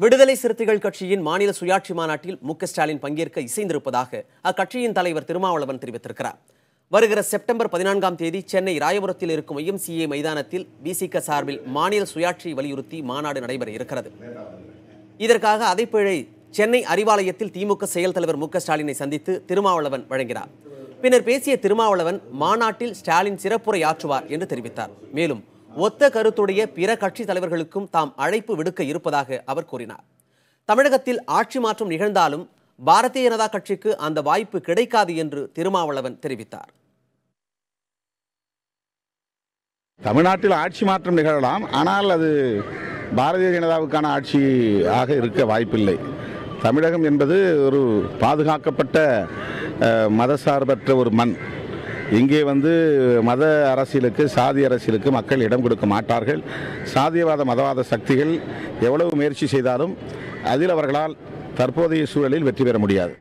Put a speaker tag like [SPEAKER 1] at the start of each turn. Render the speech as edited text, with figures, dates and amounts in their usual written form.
[SPEAKER 1] விடுதலை சிறுத்தைகள் கட்சியின் மாநில சுயாட்சி மாநாட்டில் ஸ்டாலின் பங்கேற்க இசைந்திருப்பதாக அக்கட்சியின் தலைவர் திருமாவளவன் தெரிவித்திருக்கிறார். வருகிற செப்டம்பர் 14ஆம் தேதி சென்னை ராயபுரத்தில் இருக்கும் YMCA மைதானத்தில் விசிக சார்பில் மாநில சுயாட்சியை வலியுறுத்தி மாநாடு நடைபெற இருக்கிறது. இதற்காக அதைப்பேழை சென்னை அறிவாலயத்தில் திமுக செயல் தலைவர் ஸ்டாலினை சந்தித்து திருமாவளவன் வழங்கினார். பின்னர் பேசிய திருமாவளவன் மாநாட்டில் ஸ்டாலின் சிறப்புரை ஆற்றுவார் என்று தெரிவித்தார். மேலும் ஒத்த கருத்துடைய பிற கட்சி தலைவர்களுக்கும் தாம் அழைப்பு விடுக்க இருப்பதாக அவர் கூறினார். தமிழகத்தில் ஆட்சி மாற்றம் நிகழ்ந்தாலும் பாரதிய ஜனதா கட்சிக்கு அந்த வாய்ப்பு கிடைக்காது என்று திருமாவளவன் தெரிவித்தார்.
[SPEAKER 2] தமிழ்நாட்டில் ஆட்சி மாற்றம் நிகழலாம், ஆனால் அது பாரதிய ஜனதாவுக்கான ஆட்சியாக இருக்க வாய்ப்பில்லை. தமிழகம் என்பது ஒரு பாதுகாக்கப்பட்ட மதசார்பற்ற ஒரு மண். இங்கே மத அரசியலுக்கு, சாதி அரசியலுக்கு மக்கள் இடம் கொடுக்க மாட்டார்கள். சாதியவாத மதவாத சக்திகள் எவ்வளவு முயற்சி செய்தாலும் அதில் அவர்களால் தற்போதைய சூழலில் வெற்றி பெற முடியாது.